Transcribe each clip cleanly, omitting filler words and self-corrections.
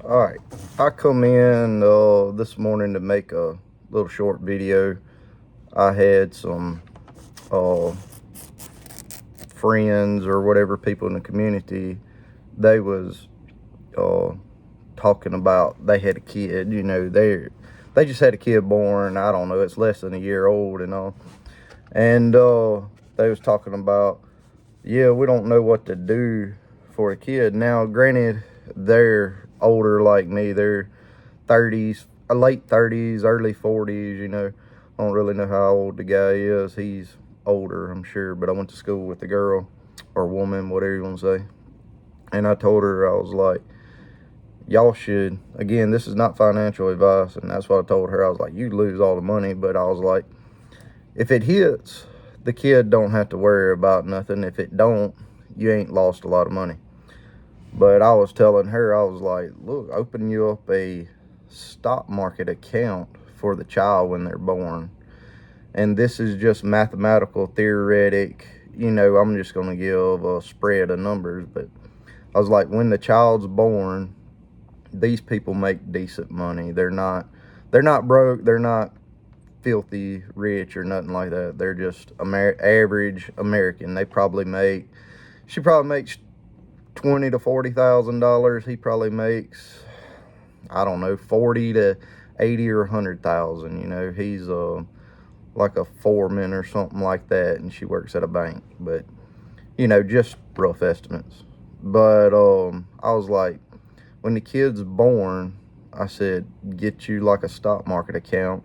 All right, I come in this morning to make a little short video. I had some uh, friends or whatever, people in the community. They was uh, talking about they had a kid. They just had a kid born. I don't know, it's less than a year old and all. And they was talking about, yeah, we don't know what to do for a kid. Now, granted, they're older like me. They're 30s, late 30s, early 40s, I don't really know how old the guy is. He's older, I'm sure, but I went to school with the girl or woman, whatever you want to say. And I told her, I was like, y'all should, again, this is not financial advice, and that's what I told her. I was like, you lose all the money, but I was like, if it hits, the kid don't have to worry about nothing. If it don't, you ain't lost a lot of money. But I was telling her, I was like, look, open you up a stock market account for the child when they're born. And this is just mathematical, theoretic. I'm just going to give a spread of numbers. But I was like, when the child's born, these people make decent money. They're not broke. They're not filthy rich or nothing like that. They're just average American. She probably makes $20,000 to $40,000. He probably makes, I don't know, 40 to 80 or 100,000. He's like a foreman or something like that, and she works at a bank. But just rough estimates. But I was like, when the kid's born, I said, get you like a stock market account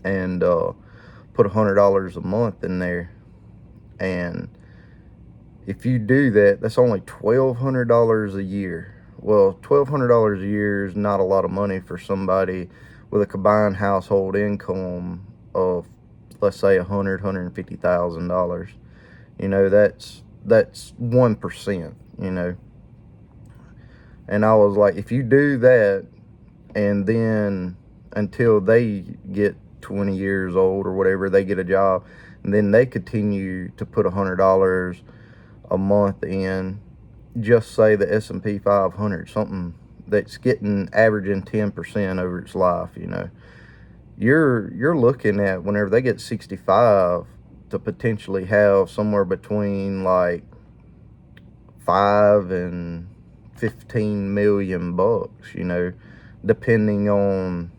and put $100 a month in there. And if you do that, that's only $1,200 a year. Well, $1,200 a year is not a lot of money for somebody with a combined household income of, let's say, $150,000. That's 1%. And I was like, if you do that, and then until they get 20 years old or whatever, they get a job, and then they continue to put $100 a month in, just say the S&P 500, something that's getting averaging 10% over its life. You're looking at, whenever they get 65, to potentially have somewhere between like 5 and 15 million bucks, depending on,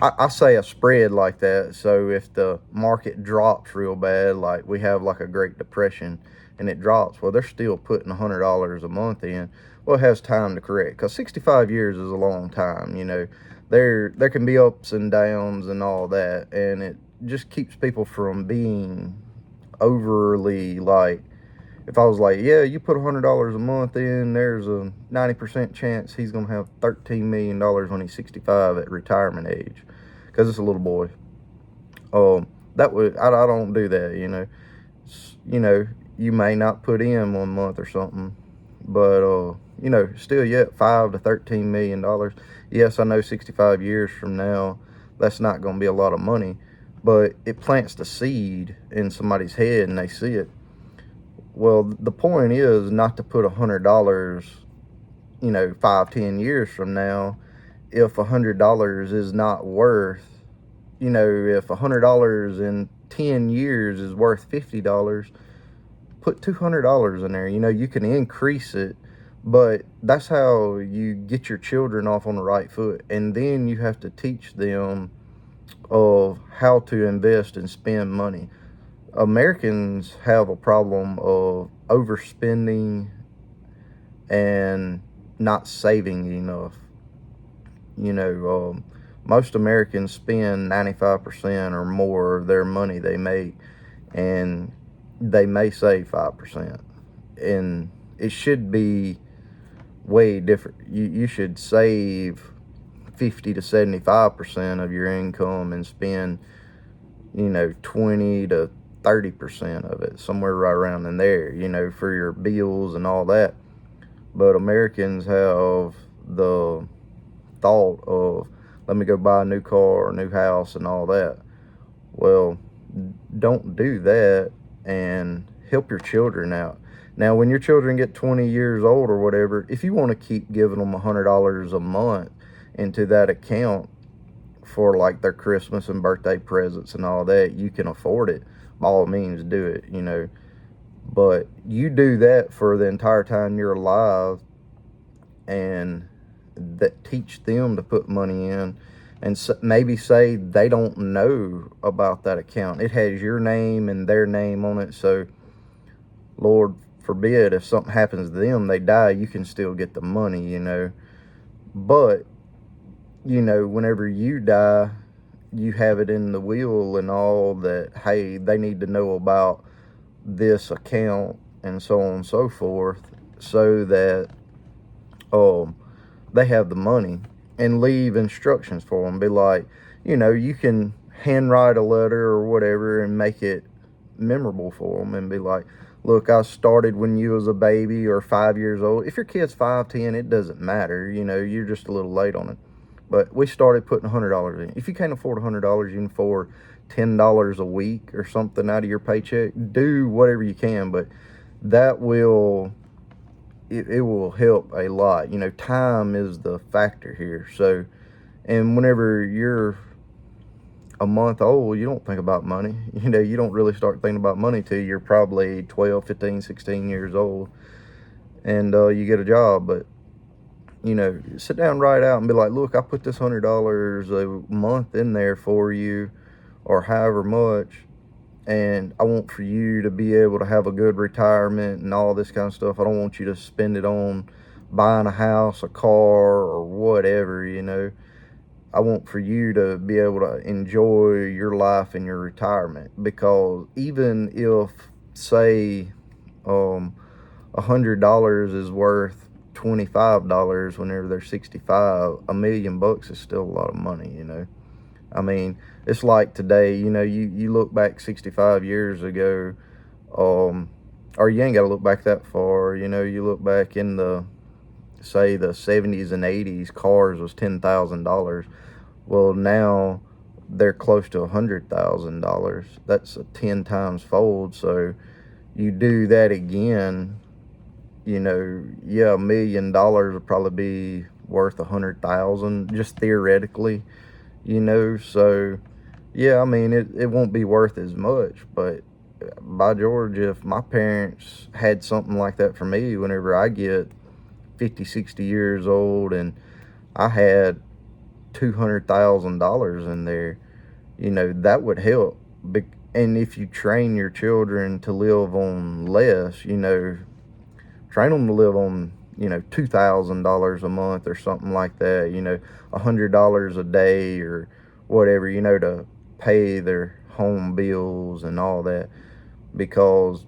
I say a spread like that. So if the market drops real bad, like we have like a Great Depression, and it drops, well, they're still putting $100 a month in. Well, it has time to correct, because 65 years is a long time. There can be ups and downs and all that, and it just keeps people from being overly like, if I was like, yeah, you put $100 a month in, there's a 90% chance he's going to have $13 million when he's 65 at retirement age, because it's a little boy. I don't do that. You may not put in 1 month or something, but still yet $5 to $13 million. Yes, I know 65 years from now, that's not going to be a lot of money, but it plants the seed in somebody's head and they see it. Well, the point is not to put $100, 5-10 years from now, if $100 is not worth, if $100 in 10 years is worth $50, put $200 in there. You can increase it, but that's how you get your children off on the right foot. And then you have to teach them of how to invest and spend money. Americans have a problem of overspending and not saving enough. Most Americans spend 95% or more of their money they make, and they may save 5%. And it should be way different. You should save 50 to 75% of your income and spend 20 to 30% of it, somewhere right around in there, for your bills and all that. But Americans have the thought of, let me go buy a new car or a new house and all that. Well, don't do that, and help your children out. Now, when your children get 20 years old or whatever, if you want to keep giving them $100 a month into that account for like their Christmas and birthday presents and all that, you can afford it. By all means, do it, you know. But you do that for the entire time you're alive, and that teach them to put money in, and maybe say they don't know about that account. It has your name and their name on it, so Lord forbid if something happens to them, they die, you can still get the money, you know. But you know, whenever you die, you have it in the will and all that, hey, they need to know about this account and so on and so forth, so that they have the money, and leave instructions for them. Be like, you know, you can handwrite a letter or whatever and make it memorable for them, and be like, look, I started when you was a baby or 5 years old. If your kid's 5, 10, it doesn't matter, you know, you're just a little late on it. But we started putting $100 in. If you can't afford $100, you can afford $10 a week or something out of your paycheck. Do whatever you can, but that will, it will help a lot. You know, time is the factor here. So, and whenever you're a month old, you don't think about money. You know, you don't really start thinking about money till you're probably 12, 15, 16 years old, and you get a job. But you know, sit down, write out, and be like, look, I put this $100 a month in there for you, or however much, and I want for you to be able to have a good retirement and all this kind of stuff. I don't want you to spend it on buying a house, a car, or whatever, you know. I want for you to be able to enjoy your life and your retirement, because even if, say, $100 is worth $25 whenever they're 65, $1 million is still a lot of money, you know. I mean, it's like today, you know, you look back 65 years ago, or you ain't got to look back that far, you know, you look back in the, say, the 70s and 80s, cars was $10,000. Well, now they're close to $100,000. That's a 10 times fold. So you do that again, you know, yeah, $1 million would probably be worth 100,000, just theoretically, you know. So yeah, I mean, it won't be worth as much, but by George, if my parents had something like that for me whenever I get 50, 60 years old, and I had $200,000 in there, you know, that would help. And if you train your children to live on less, you know, train them to live on, you know, $2,000 a month or something like that, you know, $100 a day or whatever, you know, to pay their home bills and all that. Because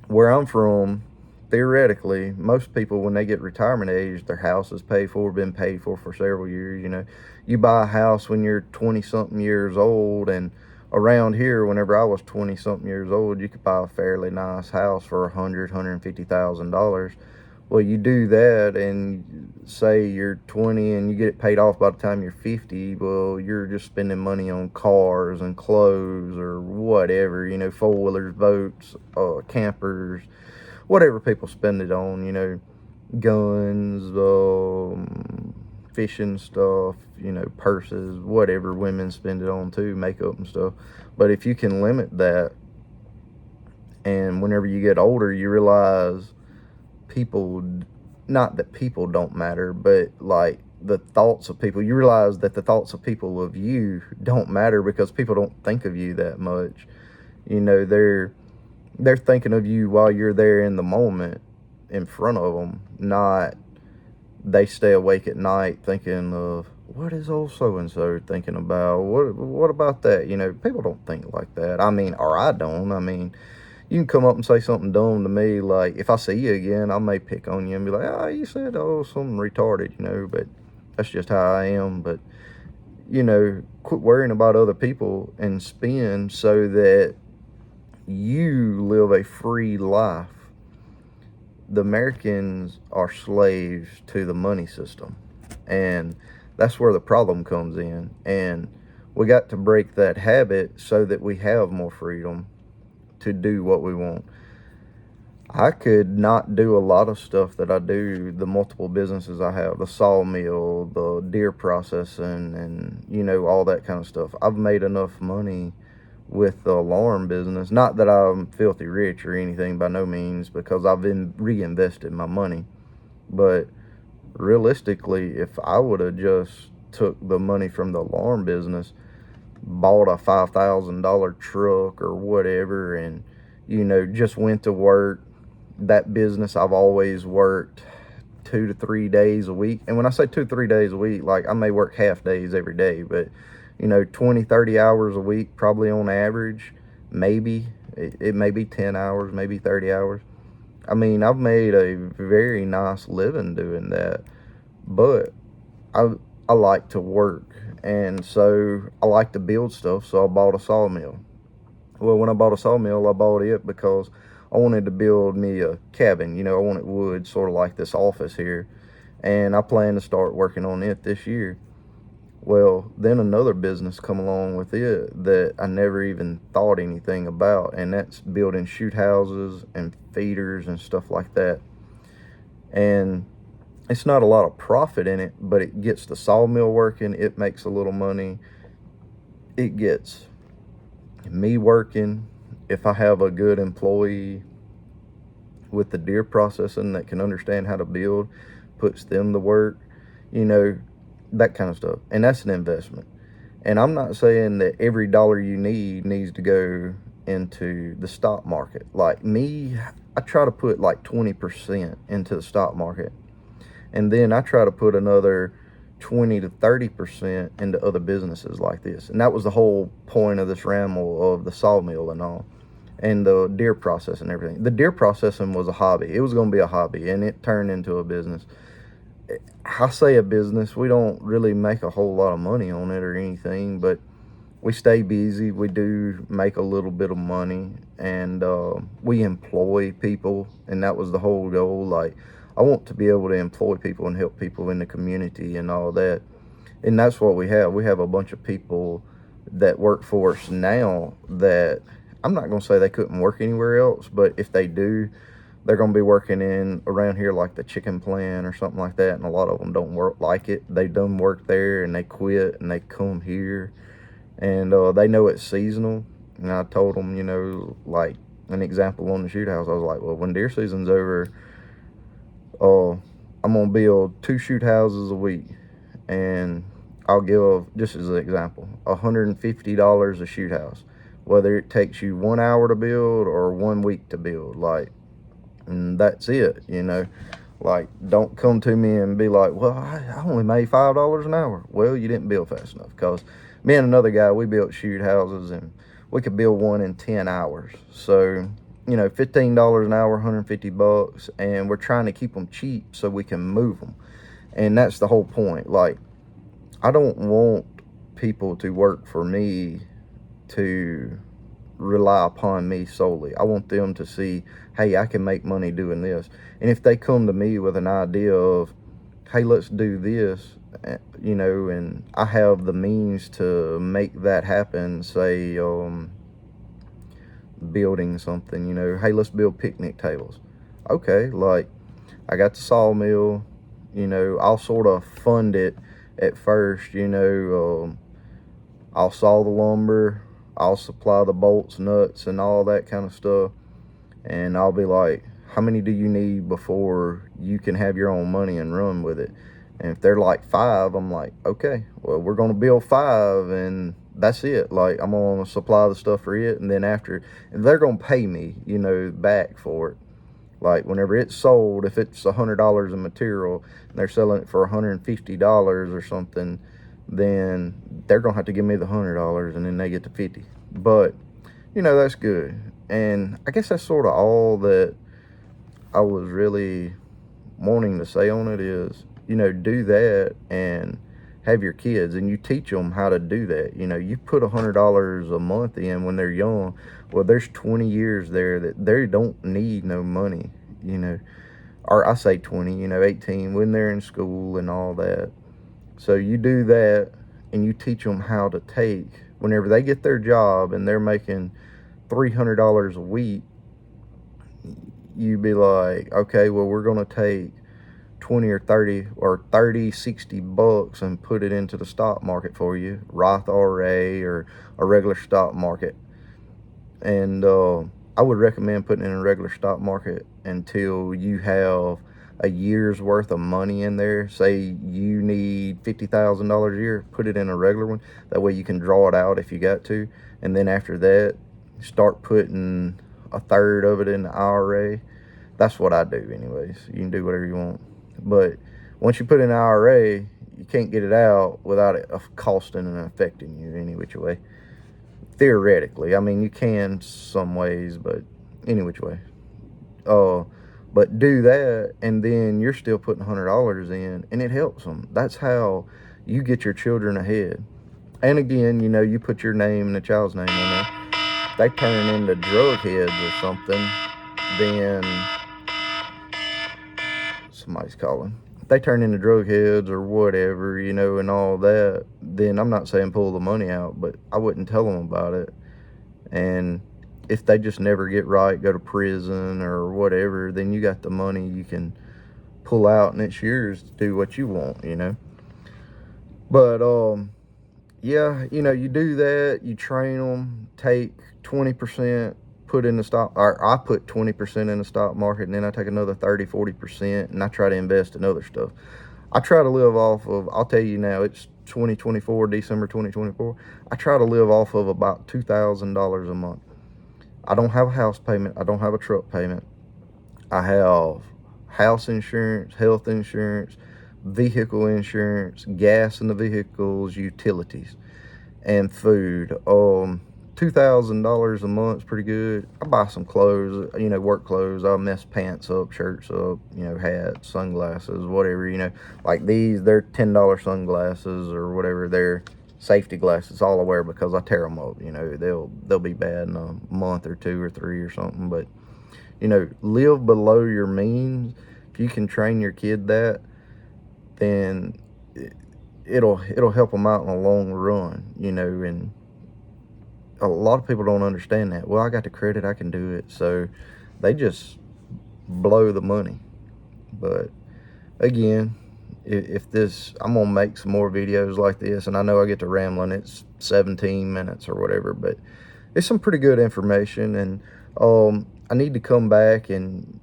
where I'm from, theoretically, most people, when they get retirement age, their house is paid for, been paid for several years. You know, you buy a house when you're 20 something years old, and around here, whenever I was 20 something years old, you could buy a fairly nice house for $150,000. Well, you do that, and say you're 20 and you get it paid off by the time you're 50. Well, you're just spending money on cars and clothes or whatever, you know, four-wheelers, boats, campers, whatever people spend it on, you know, guns, fishing stuff, you know, purses, whatever women spend it on too, makeup and stuff. But if you can limit that, and whenever you get older, you realize people, not that people don't matter, but like the thoughts of people, you realize that the thoughts of people of you don't matter, because people don't think of you that much. You know, they're thinking of you while you're there in the moment in front of them, not they stay awake at night thinking of, what is old so-and-so thinking about? What about that? You know, people don't think like that. I mean, or I don't. I mean, you can come up and say something dumb to me, like, if I see you again, I may pick on you and be like, oh, you said, something retarded, you know, but that's just how I am. But, you know, quit worrying about other people and spend so that you live a free life. The Americans are slaves to the money system, and that's where the problem comes in. And we got to break that habit so that we have more freedom to do what we want. I could not do a lot of stuff that I do, the multiple businesses I have, the sawmill, the deer processing, and, all that kind of stuff. I've made enough money with the alarm business. Not that I'm filthy rich or anything, by no means, because I've been reinvested my money. But realistically, if I would have just took the money from the alarm business, bought a $5,000 truck or whatever, and just went to work, that business I've always worked 2 to 3 days a week. And when I say 2 3 days a week, like, I may work half days every day, but 20 30 hours a week probably on average. Maybe it may be 10 hours, maybe 30 hours. I mean, I've made a very nice living doing that. But I like to work, and so I like to build stuff, so I bought a sawmill. Well, when I bought a sawmill, I bought it because I wanted to build me a cabin. I wanted wood, sort of like this office here, and I plan to start working on it this year. Well, then another business come along with it that I never even thought anything about, and that's building shoot houses and feeders and stuff like that. And it's not a lot of profit in it, but it gets the sawmill working. It makes a little money. It gets me working. If I have a good employee with the deer processing that can understand how to build, puts them to work, that kind of stuff. And that's an investment. And I'm not saying that every dollar you need needs to go into the stock market. Like me, I try to put like 20% into the stock market. And then I try to put another 20 to 30% into other businesses like this. And that was the whole point of this ramble of the sawmill and all, and the deer processing and everything. The deer processing was a hobby. It was going to be a hobby, and it turned into a business. I say a business. We don't really make a whole lot of money on it or anything, but we stay busy. We do make a little bit of money, and we employ people, and that was the whole goal. Like, I want to be able to employ people and help people in the community and all that. And that's what we have. We have a bunch of people that work for us now that I'm not going to say they couldn't work anywhere else, but if they do, they're going to be working in around here like the chicken plant or something like that. And a lot of them don't work like it. They done work there and they quit and they come here, and they know it's seasonal. And I told them, like an example on the shoot house, I was like, well, when deer season's over, I'm going to build 2 shoot houses a week, and I'll give, just as an example, $150 a shoot house, whether it takes you 1 hour to build or 1 week to build. Like, and that's it, like, don't come to me and be like, well, I only made $5 an hour. Well, you didn't build fast enough, because me and another guy, we built shoot houses, and we could build one in 10 hours. So, $15 an hour, $150, and we're trying to keep them cheap so we can move them. And that's the whole point. Like, I don't want people to work for me to rely upon me solely. I want them to see, hey, I can make money doing this. And if they come to me with an idea of, hey, let's do this, and I have the means to make that happen, say, building something, hey, let's build picnic tables. Okay, like, I got the sawmill, I'll sort of fund it at first, I'll saw the lumber, I'll supply the bolts, nuts, and all that kind of stuff, and I'll be like, how many do you need before you can have your own money and run with it? And if they're like 5, I'm like, okay, well, we're going to build 5, and that's it. Like, I'm going to supply the stuff for it, and then after, and they're going to pay me, back for it. Like, whenever it's sold, if it's $100 in material, and they're selling it for $150 or something, then they're going to have to give me the $100, and then they get the 50. But, that's good. And I guess that's sort of all that I was really wanting to say on it is, do that and have your kids, and you teach them how to do that. You put $100 a month in when they're young. Well, there's 20 years there that they don't need no money, or I say 20, 18 when they're in school and all that. So you do that, and you teach them how to take, whenever they get their job and they're making $300 a week, you be like, okay, well, we're going to take 20 or 30 or 30, 60 bucks and put it into the stock market for you, Roth IRA or a regular stock market. And I would recommend putting it in a regular stock market until you have a year's worth of money in there. Say you need $50,000 a year, put it in a regular one. That way you can draw it out if you got to. And then after that, start putting a third of it in the IRA. That's what I do anyways. You can do whatever you want. But once you put in the IRA, you can't get it out without it costing and affecting you any which way. Theoretically, I mean, you can some ways, but any which way. But do that, and then you're still putting $100 in, and it helps them. That's how you get your children ahead. And again, you know, you put your name and the child's name in there. If they turn into drug heads or something, then somebody's calling. If they turn into drug heads or whatever, you know, and all that, then I'm not saying pull the money out, but I wouldn't tell them about it. And if they just never get right, go to prison or whatever, then you got the money you can pull out and it's yours to do what you want, you know. But yeah, you know, you do that, you train them, take 20%, put in the stock, or I put 20% in the stock market, and then I take another 30-40% and I try to invest in other stuff. I try to live off of, I'll tell you now, it's 2024, December 2024. I try to live off of about $2,000 a month. I don't have a house payment. I don't have a truck payment. I have house insurance, health insurance, vehicle insurance, gas in the vehicles, utilities, and food. $2,000 a month is pretty good. I buy some clothes, you know, work clothes. I'll mess pants up, shirts up, you know, hats, sunglasses, whatever, you know. Like these, they're $10 sunglasses or whatever. They're safety glasses. All I wear because I tear them up. You know, they'll be bad in a month or 2 or 3 or something. But you know, live below your means. If you can train your kid that, then it'll help them out in the long run. You know, and a lot of people don't understand that. Well, I got the credit, I can do it. So they just blow the money. But again, if this, I'm gonna make some more videos like this, and I know I get to rambling, it's 17 minutes or whatever, but it's some pretty good information. And I need to come back and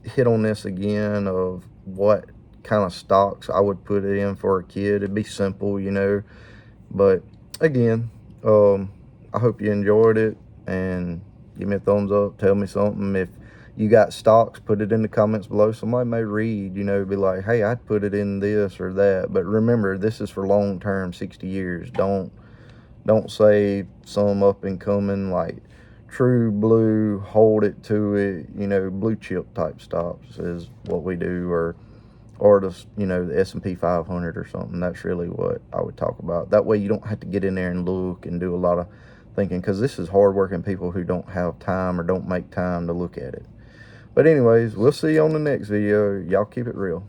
hit on this again of what kind of stocks I would put it in for a kid. It'd be simple, you know. But again, I hope you enjoyed it, and give me a thumbs up, tell me something. If you got stocks, put it in the comments below. Somebody may read, you know, be like, hey, I'd put it in this or that. But remember, this is for long term, 60 years. Don't say some up and coming like true blue, hold it to it, you know, blue chip type stocks is what we do, or the, you know, the S&P 500 or something. That's really what I would talk about. That way you don't have to get in there and look and do a lot of thinking, because this is hardworking people who don't have time or don't make time to look at it. But anyways, we'll see you on the next video. Y'all keep it real.